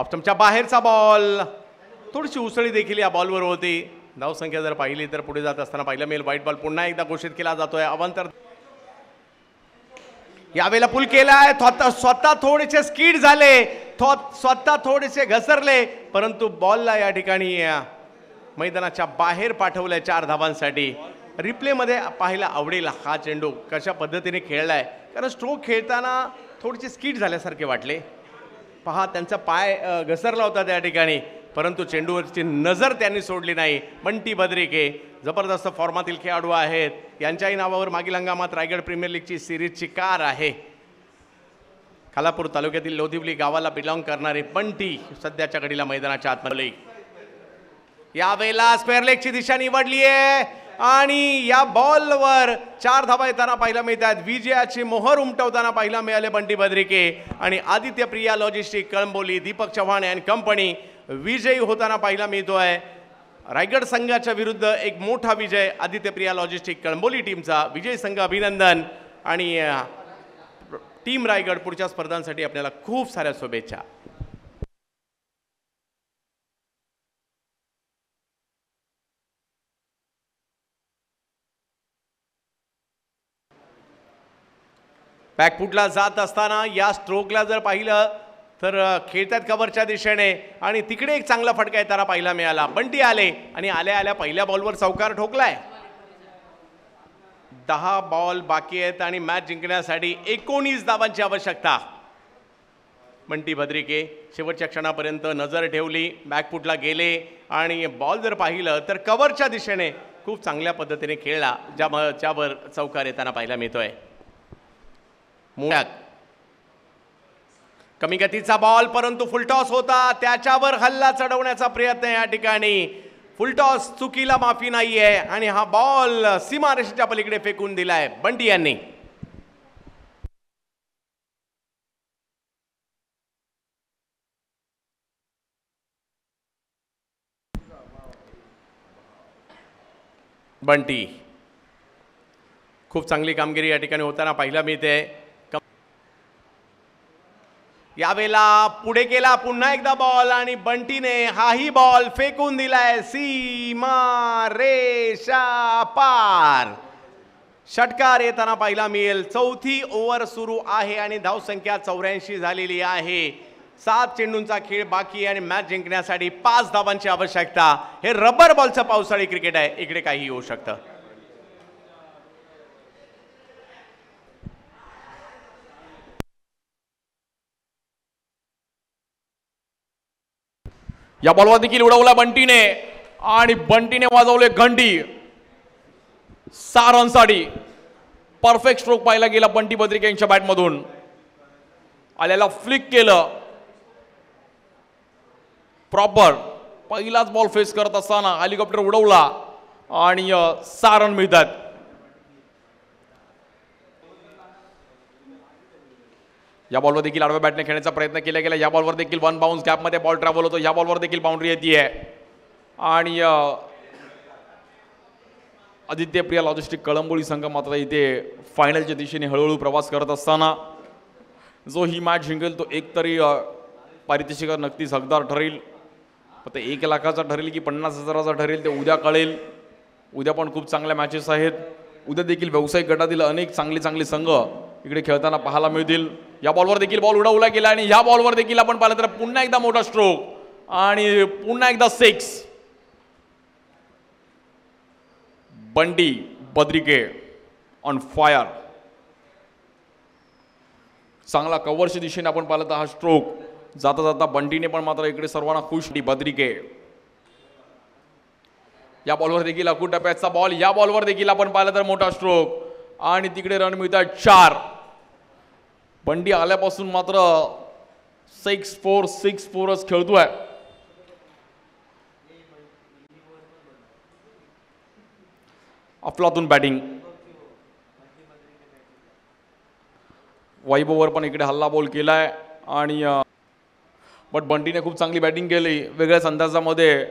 ऑप्टमच्या बाहेरचा बॉल, थोडीशी उसळी देखील या बॉलवर होती. धावसंख्या जर पाहिली तर पुढे जात असताना पाहिलं मिळेल व्हाईट बॉल पुन्हा एकदा घोषित केला जातोय. अवांतर यावेळेला पुल केलाय, स्वतः थोडेसे स्कीड झाले, स्वतः थोडेसे घसरले, परंतु बॉलला या ठिकाणी मैदानाच्या बाहेर पाठवलंय 4 धावांसाठी. रिप्लेमध्ये पाहायला आवडेल हा चेंडू कशा पद्धतीने खेळलाय, कारण स्ट्रोक खेळताना थोडेसे स्कीड झाल्यासारखे वाटले. पहा त्यांचा पाय घसरला होता त्या ठिकाणी, परंतु चेंडूवरची नजर त्यांनी सोडली नाही. बंटी बद्रिके जबरदस्त फॉर्मातील खेळाडू आहेत. यांच्याही नावावर मागील हंगामात रायगड प्रीमियर लीगची सिरीजची कार आहे. खालापूर तालुक्यातील लोधिवली गावाला बिलॉंग करणारे बंटी सध्याच्या घडीला मैदानाच्या आतमध्ये. यावेळेला स्क्वेअर लेगची दिशा निवडली आहे आणि या बॉलवर 4 धावा येताना पाहायला मिळतात. विजयाची मोहर उमटवताना पाहायला मिळाले बंटी बद्रिके आणि Aditya Priya logistic Kalamboli Deepak Chavan and company विजयी होताना पाहायला मिळतोय. रायगड संघाच्या विरुद्ध एक मोठा विजय आदित्य प्रिया लॉजिस्टिक कळंबोली टीमचा. विजय संघ अभिनंदन आणि टीम रायगड पुढच्या स्पर्धांसाठी आपल्याला खूप साऱ्या शुभेच्छा. बॅकफुटला जात असताना या स्ट्रोकला जर पाहिलं तर खेळतात कव्हरच्या दिशेने आणि तिकडे एक चांगला फटका येताना पाहायला मिळाला. बंटी आले आणि आल्या आल्या पहिल्या बॉलवर चौकार ठोकलाय. 10 बॉल बाकी आहेत आणि मॅच जिंकण्यासाठी 19 धावांची आवश्यकता. बंटी बद्रिके शेवटच्या क्षणापर्यंत नजर ठेवली, बॅकफुटला गेले आणि बॉल जर पाहिलं तर कव्हरच्या दिशेने खूप चांगल्या पद्धतीने खेळला, ज्यावर चौकार येताना पाहायला मिळतोय. मुळात कमी गतीचा बॉल, परंतु फुलटॉस होता, त्याच्यावर हल्ला चढवण्याचा प्रयत्न. या ठिकाणी फुलटॉस चुकीला माफी नाहीये आणि हा बॉल सीमारेषेच्या पलीकडे फेकून दिलाय बंटी यांनी. बंटी खूप चांगली कामगिरी या ठिकाणी होताना पाहायला मिळते. यावेळेला पुढे केला पुन्हा एकदा बॉल आणि बंटीने हाही बॉल फेकून दिलाय सीमा रेषा पार. षटकार येताना पाहायला मिळेल. 4थी ओव्हर सुरू आहे आणि धावसंख्या 84 झालेली आहे. 7 चेंडूंचा खेळ बाकी आणि मॅच जिंकण्यासाठी 5 धावांची आवश्यकता. हे रबर बॉलचं पावसाळी क्रिकेट आहे, इकडे काही होऊ शकतं. या बॉलवर देखील उडवला बंटीने आणि बंटीने वाजवले घंटी. 6 रनसाठी परफेक्ट स्ट्रोक पाहिला गेला बंटी बद्रिके यांच्या बॅटमधून. आल्याला फ्लिक केलं प्रॉपर. पहिलाच बॉल फेस करत असताना हेलिकॉप्टर उडवला आणि 6 रन मिळतात. या बॉलवर देखील आडव्या बॅटने खेळण्याचा प्रयत्न केला गेला. या बॉलवर देखील 1 बाउन्स गॅपमध्ये बॉल ट्रॅव्हल होतो. या बॉलवर देखील बाउंड्री येते आणि आदित्य प्रिया लॉजिस्टिक कळंबोली संघ मात्र इथे फायनलच्या दिशेने हळूहळू प्रवास करत असताना जो ही मॅच जिंकेल तो एकतरी पारितोषिक नक्कीच हकदार ठरेल. फक्त 1 लाखाचा ठरेल की 50,000चा ठरेल ते उद्या कळेल. उद्या पण खूप चांगल्या मॅचेस आहेत. उद्या देखील व्यावसायिक गटातील अनेक चांगले संघ इकडे खेळताना पाहायला मिळतील. या बॉलवर देखील बॉल उडवला गेला आणि या बॉलवर देखील आपण पाहिलं तर पुन्हा एकदा मोठा स्ट्रोक आणि पुन्हा एकदा 6. Bunty Badrike on fire. चांगला कव्हरच्या दिशेने आपण पाहिलं तर हा स्ट्रोक जाता जाता बंटीने पण मात्र इकडे सर्वांना खुश. बद्रिके या बॉलवर देखील अकूट टप्प्याचा बॉल. या बॉलवर देखील आपण पाहिलं तर मोठा स्ट्रोक आणि तिकडे रन मिळतात 4. बंटी आल्यापासून मात्र 6-4 खेळतोय. अफलातून बॅटिंग. वैभववर पण इकडे हल्ला बॉल केलाय आणि बट बंटीने खूप चांगली बॅटिंग केली. वेगळ्याच अंदाजामध्ये